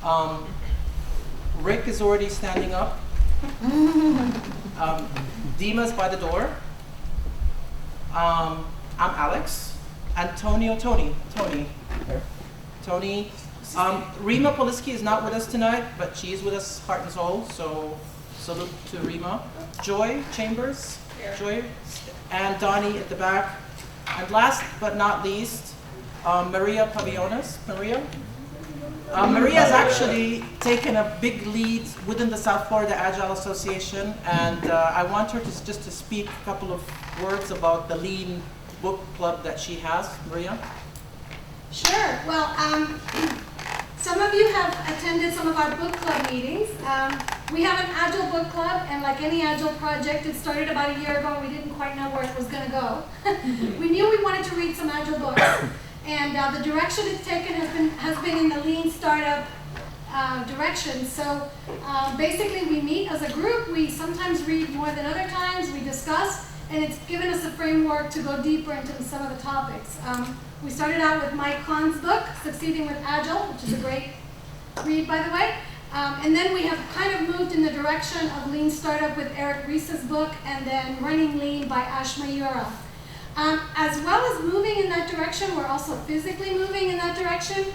Um, Rick is already standing up. Dima's by the door. I'm Alex. Antonio, Tony. Rima Poliski is not with us tonight, but she is with us heart and soul, so salute to Rima. Joy Chambers, Joy, and Donnie at the back. And last but not least, Maria Paviones. Maria has actually taken a big lead within the South Florida Agile Association, and I want her to just to speak a couple of words about the Lean book club that she has. Maria? Sure. Well, some of you have attended some of our book club meetings. We have an Agile book club, and like any Agile project, it started about a year ago, and we didn't quite know where it was going to go. We knew we wanted to read some Agile books, and the direction it's taken has been in the Lean Startup direction. So basically, we meet as a group. We sometimes read more than other times. We discuss, and it's given us a framework to go deeper into some of the topics. We started out with Mike Kahn's book, Succeeding with Agile, which is a great read, by the way. And then we have kind of moved in the direction of Lean Startup with Eric Ries's book, and then Running Lean by Ash Mayura. As well as moving in that direction, we're also physically moving in that direction.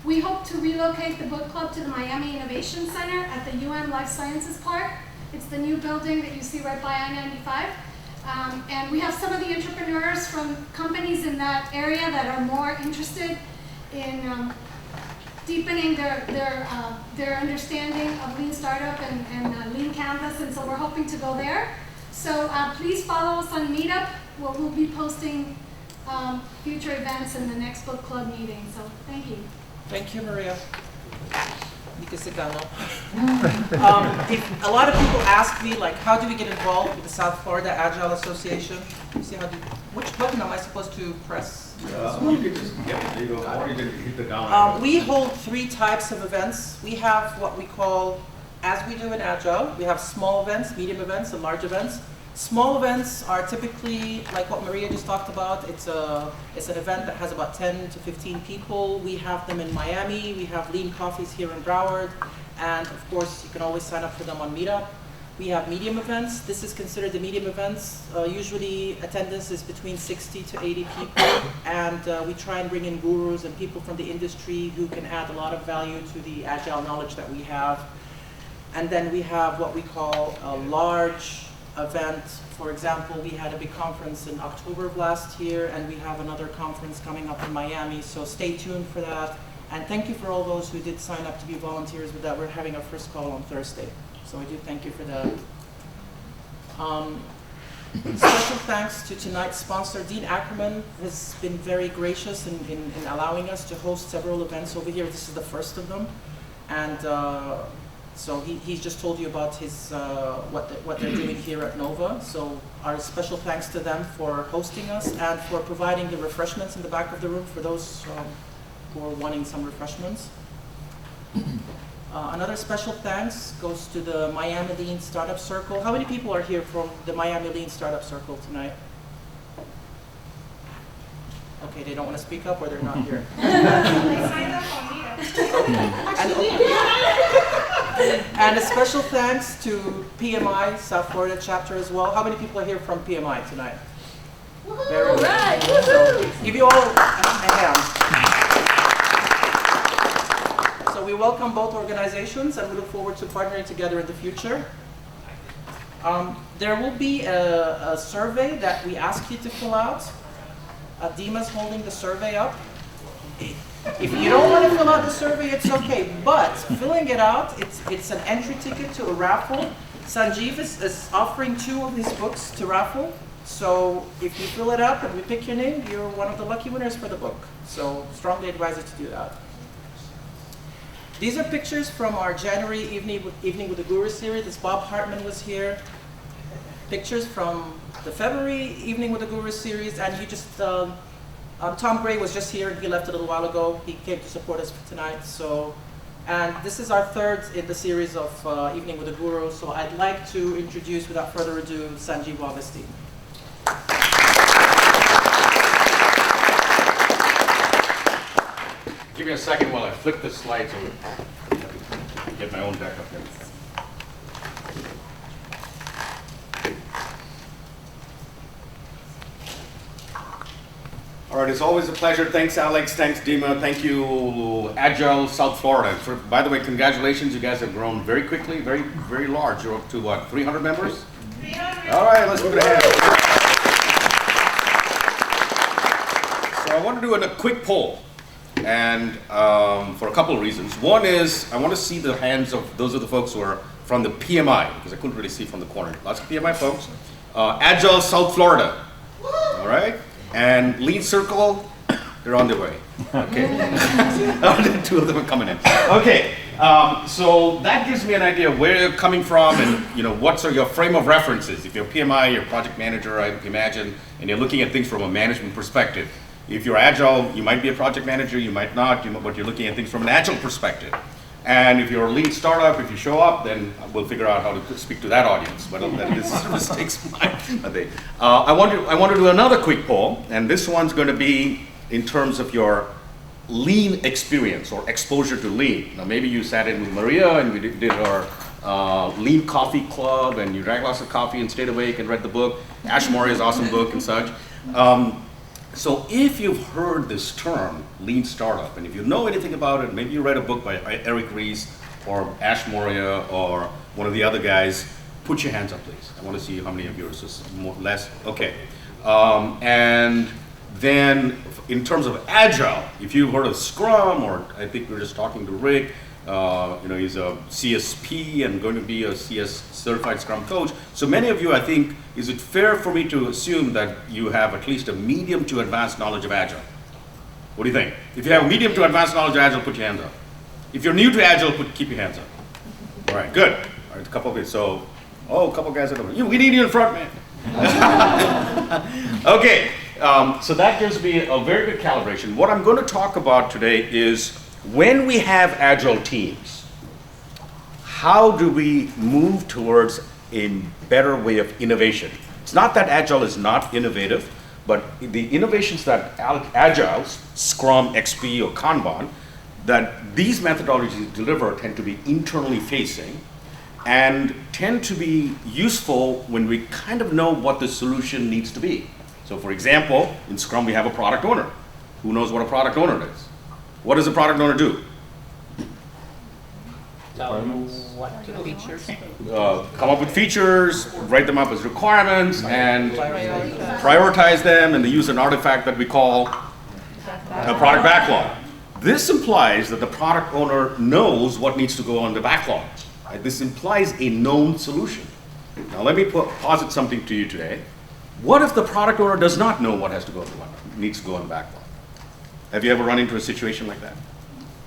We hope to relocate the book club to the Miami Innovation Center at the Life Sciences Park. It's the new building that you see right by I-95. And we have some of the entrepreneurs from companies in that area that are more interested in deepening their understanding of Lean Startup and Lean Canvas, and so we're hoping to go there. So please follow us on Meetup, where we'll be posting future events in the next book club meeting. So thank you. Thank you, Maria. If a lot of people ask me, like, how do we get involved with the South Florida Agile Association? See which button am I supposed to press? You can just get it, or you can hit the down. We hold 3 types of events. We have what we call, as we do in Agile, we have small events, medium events, and large events. Small events are typically like what Maria just talked about. It's an event that has about 10 to 15 people. We have them in Miami. We have Lean Coffees here in Broward. And of course, you can always sign up for them on Meetup. We have medium events. This is considered the medium events. Usually attendance is between 60 to 80 people. And we try and bring in gurus and people from the industry who can add a lot of value to the Agile knowledge that we have. And then we have what we call a large event. For example, we had a big conference in October of last year, and we have another conference coming up in Miami, so stay tuned for that. And thank you for all those who did sign up to be volunteers with that. We're having our first call on Thursday, so I do thank you for that. Special thanks to tonight's sponsor. Dean Ackerman has been very gracious in allowing us to host several events over here. This is the first of them, and so he's just told you about his what they're doing here at Nova. So our special thanks to them for hosting us and for providing the refreshments in the back of the room for those who are wanting some refreshments. Another special thanks goes to the Miami Lean Startup Circle. How many people are here from the Miami Lean Startup Circle tonight? Okay, they don't want to speak up, or they're not here. They signed up on Meetup. And a special thanks to PMI, South Florida chapter as well. How many people are here from PMI tonight? Very good. Right. So give you all a hand. So we welcome both organizations, and we look forward to partnering together in the future. There will be a survey that we ask you to fill out. Dima's holding the survey up. If you don't want to fill out the survey, it's okay. But filling it out, it's an entry ticket to a raffle. Sanjiv is offering 2 of his books to raffle. So if you fill it up and we pick your name, you're one of the lucky winners for the book. So strongly advise you to do that. These are pictures from our January Evening with the Guru series. This Bob Hartman was here. Pictures from the February Evening with the Guru series, and you just Tom Gray was just here, and he left a little while ago. He came to support us tonight. So, and this is our 3rd in the series of Evening with the Guru. So I'd like to introduce, without further ado, Sanjiv Augustine. give me a second while I flip the slides over. Get my own deck up here. All right, it's always a pleasure. Thanks, Alex. Thanks, Dima. Thank you, Agile South Florida. By the way, congratulations. You guys have grown very quickly, very, very large. You're up to what, 300 members? 300. All right, let's give it a hand. So I want to do a quick poll, and for a couple of reasons. One is I want to see the hands of those of the folks who are from the PMI, because I couldn't really see from the corner. Lots of PMI folks. Agile South Florida. All right. And Lead Circle, they're on their way. Okay. Two of them are coming in. Okay. So that gives me an idea of where you're coming from, and what's your frame of references. If you're PMI, you're project manager, I imagine, and you're looking at things from a management perspective. If you're Agile, you might be a project manager, you might not, but you're looking at things from an Agile perspective. And if you're a lean startup, if you show up, then we'll figure out how to speak to that audience. But this takes my day. I want to do another quick poll, and this one's going to be in terms of your lean experience or exposure to lean. Now, maybe you sat in with Maria and we did our lean coffee club, and you drank lots of coffee and stayed awake and read the book, Ash Maurya's awesome book and such. So if you've heard this term, lean startup, and if you know anything about it, maybe you read a book by Eric Ries or Ash Maurya or one of the other guys, put your hands up, please. I want to see how many of yours is more, less. Okay. And then in terms of Agile, if you've heard of Scrum, or I think we were just talking to Rick, he's a CSP and going to be a CS certified Scrum coach. So many of you, I think, is it fair for me to assume that you have at least a medium to advanced knowledge of Agile? What do you think? If you have a medium to advanced knowledge of Agile, put your hands up. If you're new to Agile, keep your hands up. All right, good. All right, a couple of you. So, a couple of guys are over. We need you in front, man. Okay, so that gives me a very good calibration. What I'm going to talk about today is when we have Agile teams, how do we move towards a better way of innovation? It's not that Agile is not innovative, but the innovations that Agile, Scrum, XP, or Kanban, that these methodologies deliver tend to be internally facing and tend to be useful when we kind of know what the solution needs to be. So for example, in Scrum we have a product owner. Who knows what a product owner is? What does a product owner do? Features. Come up with features, write them up as requirements, and prioritize them, and they use an artifact that we call a product backlog. This implies that the product owner knows what needs to go on the backlog. Right? This implies a known solution. Now let me posit something to you today. What if the product owner does not know what has to go on the needs to go on the backlog? Have you ever run into a situation like that?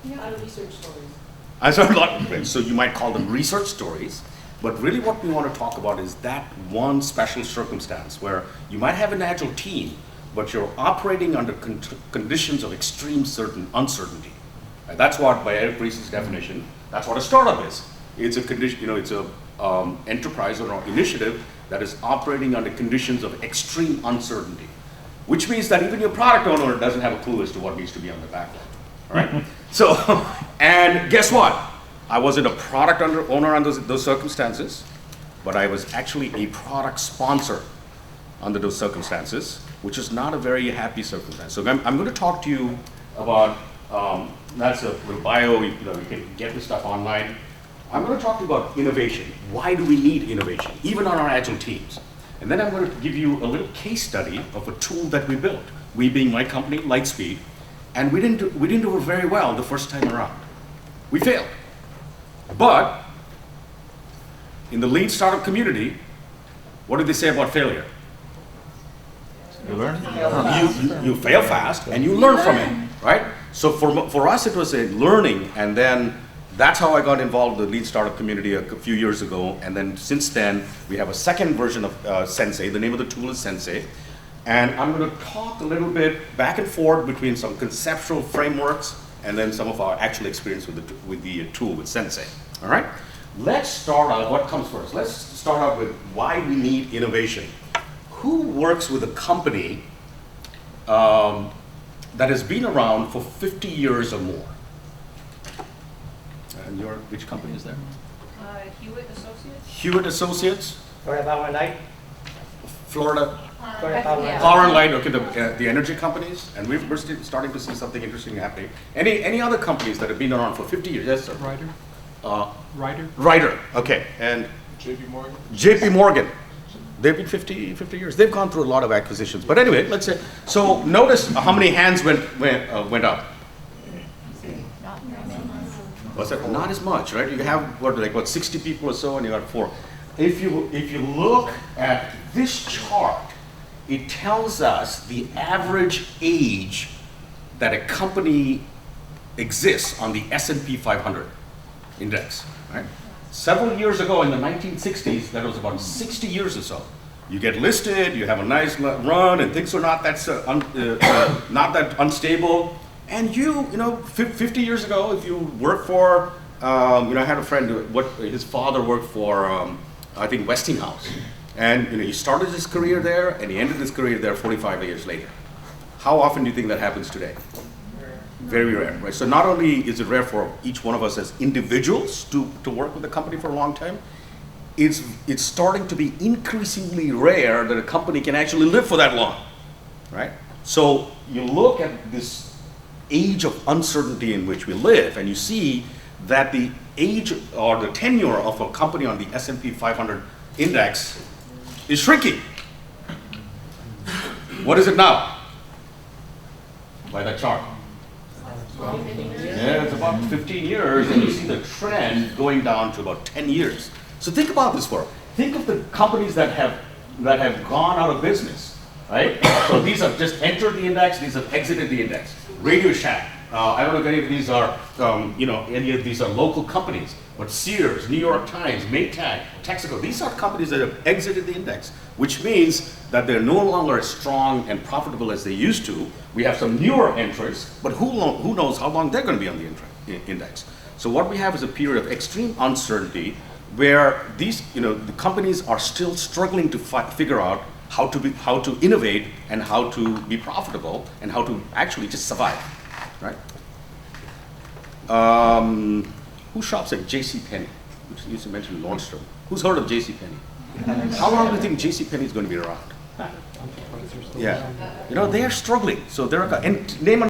Yeah, research stories. So you might call them research stories, but really what we want to talk about is that one special circumstance where you might have an Agile team, but you're operating under conditions of extreme uncertainty. And that's what, by Eric Ries's definition, that's what a startup is. It's a condition, it's a enterprise or an initiative that is operating under conditions of extreme uncertainty, which means that even your product owner doesn't have a clue as to what needs to be on the backlog. All right? So, and guess what? I wasn't a product owner under those circumstances, but I was actually a product sponsor under those circumstances, which is not a very happy circumstance. So I'm going to talk to you about, that's a little bio, you can get this stuff online. I'm going to talk to you about innovation. Why do we need innovation, even on our Agile teams? And then I'm going to give you a little case study of a tool that we built. We being my company, Lightspeed, and we didn't do it very well the first time around. We failed. But in the lean startup community, what do they say about failure? You learn? You fail fast and you learn from it, right? So for us, it was a learning, and then that's how I got involved in the lean startup community a few years ago. And then since then, we have a second version of Sensei. The name of the tool is Sensei. And I'm going to talk a little bit back and forth between some conceptual frameworks and then some of our actual experience with the tool, with Sensei. All right? Let's start out, what comes first? Let's start out with why we need innovation. Who works with a company that has been around for 50 years or more. And which company is there? Hewitt Associates? Hewitt Associates, Florida Power and Light. Florida Florida Power and Yeah. Light. Power and Light, okay, the energy companies, and we're starting to see something interesting happening. Any other companies that have been around for 50 years? Yes, sir. Ryder? Uh, Ryder? Ryder, okay, and JP Morgan? JP Morgan. They've been 50 years. They've gone through a lot of acquisitions. But anyway, let's say, so notice how many hands went up. What's that? Not as much, right? You have what 60 people or so, and you got 4. If you look at this chart, it tells us the average age that a company exists on the S&P 500 index, right? Several years ago in the 1960s, that was about 60 years or so. You get listed, you have a nice run, and things are not that not that unstable. And 50 years ago, if you work for, I had a friend his father worked for, I think Westinghouse, and he started his career there, and he ended his career there 45 years later. How often do you think that happens today? Very rare, right? So not only is it rare for each one of us as individuals to work with a company for a long time, it's starting to be increasingly rare that a company can actually live for that long, right? So you look at this age of uncertainty in which we live, and you see that the age or the tenure of a company on the S&P 500 index is shrinking. What is it now? By that chart. Yeah, it's about 15 years, and you see the trend going down to about 10 years. So think about this for. Think of the companies that have gone out of business, right? So these have just entered the index, these have exited the index. Radio Shack. I don't know if any of these are, any of these are local companies, but Sears, New York Times, Maytag, Texaco, these are companies that have exited the index, which means that they're no longer as strong and profitable as they used to. We have some newer entrants, but who knows how long they're going to be on the index. So what we have is a period of extreme uncertainty where these, the companies are still struggling to figure out how to innovate and how to be profitable and how to actually just survive, right? Who shops at JCPenney? You used to mention Nordstrom. Who's heard of JCPenney? How long do you think JCPenney is going to be around? Yeah, they are struggling. So and name